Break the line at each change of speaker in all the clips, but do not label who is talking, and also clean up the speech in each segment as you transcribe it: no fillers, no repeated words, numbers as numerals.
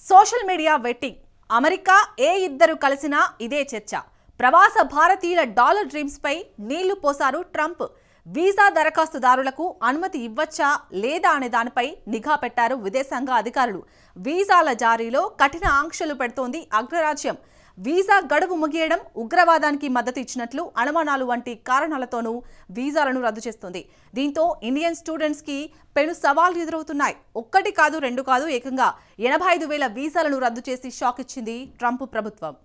Social media vetting America ఏ ఇద్దరు కలిసినా ఇదే చర్చ. ప్రవాస భారతీయుల డాలర్ డ్రీమ్స్ పై నీళ్లు పోసారు ట్రంప్. వీసా దరఖాస్తుదారులకు అనుమతి ఇవ్వచ్చా లేదా అనే దానిపై నిఘా పెట్టారు విదేశాంగ అధికారులు. వీసాల జారీలో కఠిన ఆంక్షలు పెడుతోంది అగ్రరాజ్యం. వీసా గడువు ముగియడం, ఉగ్రవాదానికి మద్దతు ఇచ్చినట్లు అనుమానాలు వంటి కారణాలతోనూ వీసాలను రద్దు చేస్తుంది. దీంతో ఇండియన్ స్టూడెంట్స్ కి పెను సవాళ్లు ఎదురవుతున్నాయి. ఒక్కటి కాదు, రెండు కాదు, ఏకంగా 85,000 వీసాలను రద్దు చేసి షాక్ ఇచ్చింది ట్రంప్ ప్రభుత్వం.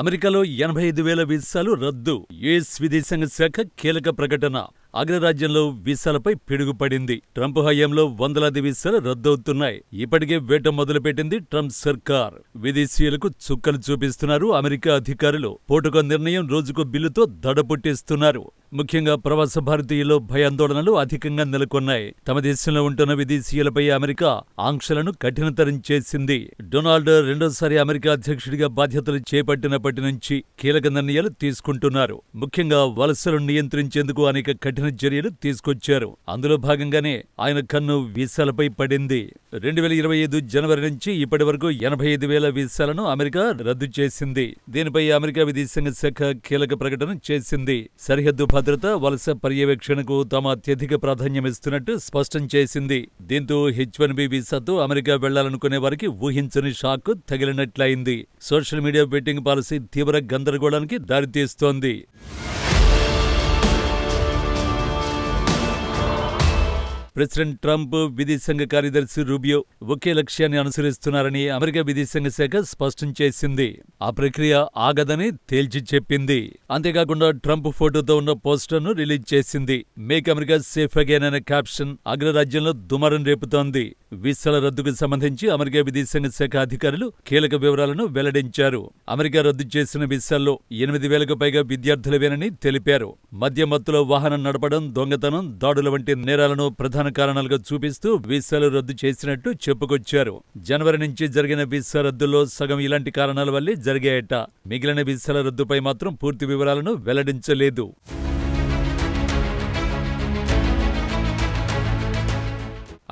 అమెరికాలో 85,000 వీసాలు రద్దు. యుఎస్ విదేశాంగ శాఖ కీలక ప్రకటన. అగ్రరాజ్యంలో వీసాలపై పిడుగుపడింది. ట్రంప్ హయాంలో వందలాది వీసాలు రద్దవుతున్నాయి. ఇప్పటికే వేట మొదలుపెట్టింది ట్రంప్ సర్కార్. విదేశీయులకు చుక్కలు చూపిస్తున్నారు అమెరికా అధికారులు. పూటకో నిర్ణయం, రోజుకో బిల్లుతో దడ పుట్టిస్తున్నారు. ముఖ్యంగా ప్రవాస భారతీయుల్లో భయాందోళనలు అధికంగా నెలకొన్నాయి. తమ దేశంలో ఉంటున్న విదేశీయులపై అమెరికా ఆంక్షలను కఠినతరం చేసింది. డొనాల్డ్ రెండోసారి అమెరికా అధ్యక్షుడిగా బాధ్యతలు చేపట్టినప్పటి నుంచి కీలక నిర్ణయాలు తీసుకుంటున్నారు. ముఖ్యంగా వలసలను నియంత్రించేందుకు అనేక కఠిన చర్యలు తీసుకొచ్చారు. అందులో భాగంగానే ఆయన కన్ను వీసాలపై పడింది. 2025 జనవరి నుంచి ఇప్పటి వరకు 85,000 వీసాలను అమెరికా రద్దు చేసింది. దీనిపై అమెరికా విదేశాంగ శాఖ కీలక ప్రకటన చేసింది. సరిహద్దు భద్రత, వలస పర్యవేక్షణకు తాము అత్యధిక ప్రాధాన్యమిస్తున్నట్టు స్పష్టం చేసింది. దీంతో H-1B వీసాతో అమెరికా వెళ్లాలనుకునే వారికి ఊహించని షాక్ తగిలినట్లయింది. సోషల్ మీడియా వెట్టింగ్ పాలసీ తీవ్ర గందరగోళానికి దారితీస్తోంది. ప్రెసిడెంట్ ట్రంప్, విదేశాంగ కార్యదర్శి రూబియో ఒకే లక్ష్యాన్ని అనుసరిస్తున్నారని అమెరికా విదేశాంగ శాఖ స్పష్టం చేసింది. ఆ ప్రక్రియ ఆగదని తేల్చి చెప్పింది. అంతేకాకుండా ట్రంప్ ఫోటోతో ఉన్న పోస్టర్ను రిలీజ్ చేసింది. మేక్ అమెరికా సేఫ్ అగైన్ అనే క్యాప్షన్ అగ్రరాజ్యంలో దుమారం రేపుతోంది. వీసాల రద్దుకు సంబంధించి అమెరికా విదేశాంగ శాఖ అధికారులు కీలక వివరాలను వెల్లడించారు. అమెరికా రద్దు చేసిన వీసాల్లో 8,000కు పైగా విద్యార్థులవేనని తెలిపారు. మద్యం మత్తులో వాహనం నడపడం, దొంగతనం, దాడుల వంటి నేరాలను ప్రధాన కారణాలుగా చూపిస్తూ వీసాలు రద్దు చేసినట్టు చెప్పుకొచ్చారు. జనవరి నుంచి జరిగిన వీసా రద్దుల్లో సగం ఇలాంటి కారణాల వల్లే జరిగాయట. మిగిలిన వీసాల రద్దుపై మాత్రం పూర్తి వివరాలను వెల్లడించలేదు.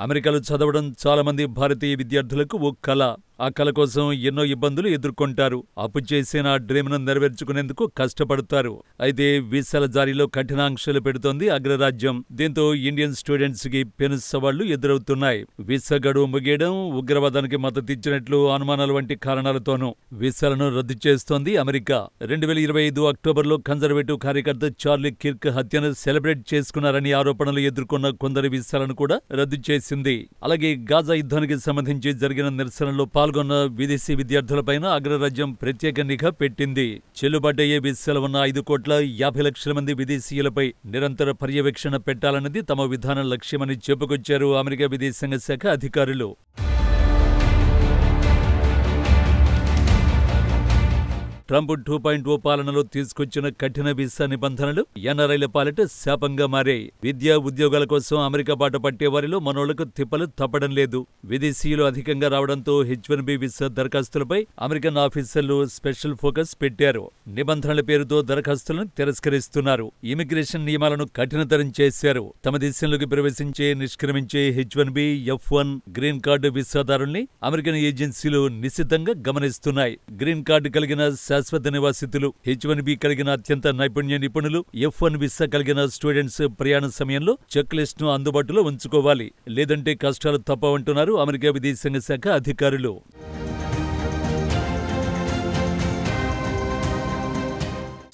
అమెరికాలో చదవడం చాలా మంది భారతీయ విద్యార్థులకు ఓ కల. ఆ కల కోసం ఎన్నో ఇబ్బందులు ఎదుర్కొంటారు. అప్పు చేసిన ఆ డ్రీమ్ను నెరవేర్చుకునేందుకు కష్టపడతారు. అయితే వీసాల జారీలో కఠిన ఆంక్షలు పెడుతోంది అగ్రరాజ్యం. దీంతో ఇండియన్ స్టూడెంట్స్ కి పెను సవాళ్లు ఎదురవుతున్నాయి. వీసా గడువు ముగియడం, ఉగ్రవాదానికి మద్దతిచ్చినట్లు అనుమానాలు వంటి కారణాలతోనూ వీసాలను రద్దు చేస్తోంది అమెరికా. 2025 అక్టోబర్లో కన్జర్వేటివ్ కార్యకర్త చార్లీ కిర్క్ హత్యను సెలబ్రేట్ చేసుకున్నారని ఆరోపణలు ఎదుర్కొన్న కొందరి వీసాలను కూడా రద్దు చేసింది. అలాగే గాజా యుద్ధానికి సంబంధించి జరిగిన నిరసనలో పాల్గొన్న విదేశీ విద్యార్థులపైన అగ్రరాజ్యం ప్రత్యేక నిఘా పెట్టింది. చెల్లుబాటయ్యే వీసాలు ఉన్న 5,50,00,000 మంది విదేశీయులపై నిరంతర పర్యవేక్షణ పెట్టాలన్నది తమ విధాన లక్ష్యమని చెప్పుకొచ్చారు అమెరికా విదేశాంగ శాఖ అధికారులు. ట్రంప్ 2.0 పాలనలో తీసుకొచ్చిన కఠిన వీసా నిబంధనలు ఎన్ఆర్ఐల పాలిట శాపంగా మారాయి. విద్యా, ఉద్యోగాల కోసం అమెరికా బాట పట్టే వారిలో మనోళ్లకు తిప్పలు తప్పడం లేదు. విదేశీయులు అధికంగా రావడంతో H-1B వీసా దరఖాస్తులపై అమెరికన్ ఆఫీసర్లు స్పెషల్ ఫోకస్ పెట్టారు. నిబంధనల పేరుతో దరఖాస్తులను తిరస్కరిస్తున్నారు. ఇమిగ్రేషన్ నియమాలను కఠినతరం చేశారు. తమ దేశంలోకి ప్రవేశించే, నిష్క్రమించే H-1B, F-1 గ్రీన్ కార్డు వీసాదారుల్ని అమెరికన్ ఏజెన్సీలు నిశితంగా గమనిస్తున్నాయి. గ్రీన్ కార్డు కలిగిన శాశ్వత నివాసితులు, H-1B కలిగిన అత్యంత నైపుణ్య నిపుణులు, F-1 వీసా కలిగిన స్టూడెంట్స్ ప్రయాణ సమయంలో చెక్ లిస్ట్ ను అందుబాటులో ఉంచుకోవాలి. లేదంటే కష్టాలు తప్పవంటున్నారు అమెరికా విదేశాంగ శాఖ అధికారులు.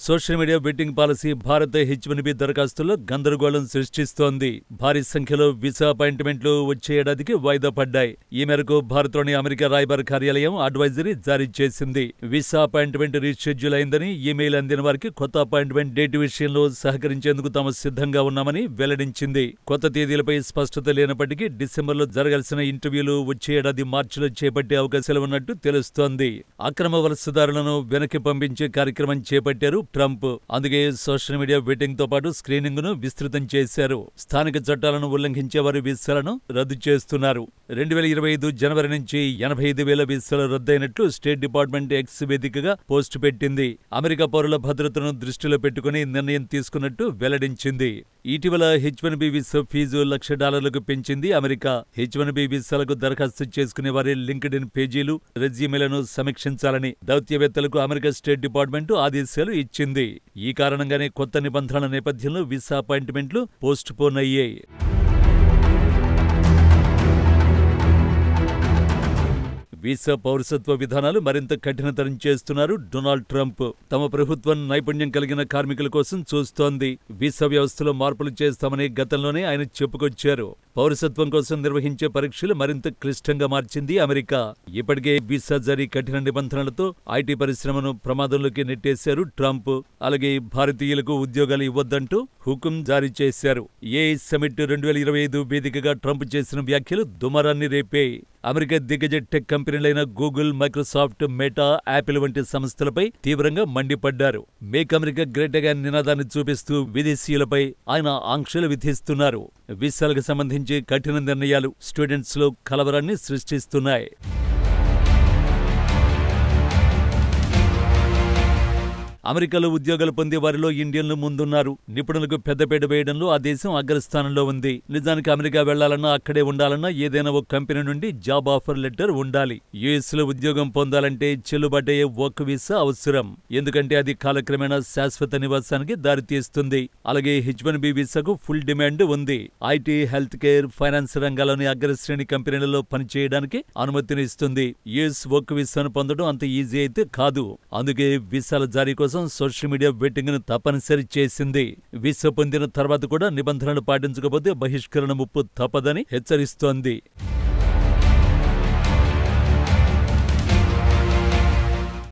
సోషల్ మీడియా వెట్టింగ్ పాలసీ భారత H-1B దరఖాస్తుల్లో గందరగోళం సృష్టిస్తోంది. భారీ సంఖ్యలో వీసా అపాయింట్మెంట్లు వచ్చే ఏడాదికి వాయిదా పడ్డాయి. ఈ మేరకు భారత్లోని అమెరికా రాయబార కార్యాలయం అడ్వైజరీ జారీ చేసింది. వీసా అపాయింట్మెంట్ రీషెడ్యూల్ అయిందని, ఈమెయిల్ అందిన వారికి కొత్త అపాయింట్మెంట్ డేట్ విషయంలో సహకరించేందుకు తాము సిద్ధంగా ఉన్నామని వెల్లడించింది. కొత్త తేదీలపై స్పష్టత లేనప్పటికీ డిసెంబర్లో జరగాల్సిన ఇంటర్వ్యూలు వచ్చే ఏడాది మార్చిలో చేపట్టే అవకాశాలు ఉన్నట్టు తెలుస్తోంది. అక్రమ వలసదారులను వెనక్కి పంపించే కార్యక్రమం చేపట్టారు ట్రంప్. అందుకే సోషల్ మీడియా వెట్టింగ్ తో పాటు స్క్రీనింగ్ ను విస్తృతం చేశారు. స్థానిక చట్టాలను ఉల్లంఘించే వారి వీసాలను రద్దు చేస్తున్నారు. 2025 జనవరి నుంచి 85,000 వీసాలు రద్దయినట్లు స్టేట్ డిపార్ట్మెంట్ ఎక్స్ వేదికగా పోస్టు పెట్టింది. అమెరికా పౌరుల భద్రతను దృష్టిలో పెట్టుకుని నిర్ణయం తీసుకున్నట్టు వెల్లడించింది. ఇటీవల H-1B వీసా ఫీజు $1,00,000 పెంచింది అమెరికా. H-1B వీసాలకు దరఖాస్తు చేసుకునే వారి లింక్డ్ఇన్ పేజీలు, రెజ్యూమేలను సమీక్షించాలని దౌత్యవేత్తలకు అమెరికా స్టేట్ డిపార్ట్మెంట్ ఆదేశాలు ఇచ్చింది. ఈ కారణంగానే కొత్త నిబంధనల నేపథ్యంలో వీసా అపాయింట్మెంట్లు పోస్ట్ పోన్ అయ్యాయి. వీసా పౌరసత్వ విధానాలు మరింత కఠినతరం చేస్తున్నారు డొనాల్డ్ ట్రంప్. తమ ప్రభుత్వం నైపుణ్యం కలిగిన కార్మికుల కోసం చూస్తోంది. వీసా వ్యవస్థలో మార్పులు చేస్తామని గతంలోనే ఆయన చెప్పుకొచ్చారు. పౌరసత్వం కోసం నిర్వహించే పరీక్షలు మరింత క్లిష్టంగా మార్చింది అమెరికా. ఇప్పటికే వీసా జారీ కఠిన నిబంధనలతో ఐటీ పరిశ్రమను ప్రమాదంలోకి నెట్టేశారు ట్రంప్. అలాగే భారతీయులకు ఉద్యోగాలు ఇవ్వొద్దంటూ హుకుం జారీ చేశారు. AI సమిట్ 2025 వేదికగా ట్రంప్ చేసిన వ్యాఖ్యలు దుమారాన్ని రేపాయి. అమెరికా దిగ్గజ టెక్ కంపెనీలైన గూగుల్, మైక్రోసాఫ్ట్, మెటా, యాపిల్ వంటి సంస్థలపై తీవ్రంగా మండిపడ్డారు. మేక్ అమెరికా గ్రేట్ అగైన్ నినాదాన్ని చూపిస్తూ విదేశీయులపై ఆయన ఆంక్షలు విధిస్తున్నారు. వీసాలకు సంబంధించి కఠిన నిర్ణయాలు స్టూడెంట్స్ లో కలవరాన్ని సృష్టిస్తున్నాయి. అమెరికాలో ఉద్యోగాలు పొందే వారిలో ఇండియన్లు ముందున్నారు. నిపుణులకు పెద్దపీట వేయడంలో ఆ దేశం అగ్రస్థానంలో ఉంది. నిజానికి అమెరికా వెళ్లాలన్నా, అక్కడే ఉండాలన్నా ఏదైనా ఒక కంపెనీ నుండి జాబ్ ఆఫర్ లెటర్ ఉండాలి. US లో ఉద్యోగం పొందాలంటే చెల్లుబాటయ్యే వర్క్ వీసా అవసరం. ఎందుకంటే అది కాలక్రమేణా శాశ్వత నివాసానికి దారితీస్తుంది. అలాగే H-1B వీసాకు ఫుల్ డిమాండ్ ఉంది. ఐటీ, హెల్త్ కేర్, ఫైనాన్స్ రంగాల్లోని అగ్రశ్రేణి కంపెనీలలో పనిచేయడానికి అనుమతినిస్తుంది. US వర్క్ వీసాను పొందడం అంత ఈజీ అయితే కాదు. అందుకే వీసాల జారీ కోసం సోషల్ మీడియా వెట్టింగ్ ను తప్పనిసరి చేసింది. వీసా పొందిన తర్వాత కూడా నిబంధనలు పాటించకపోతే బహిష్కరణ ముప్పు తప్పదని హెచ్చరిస్తోంది.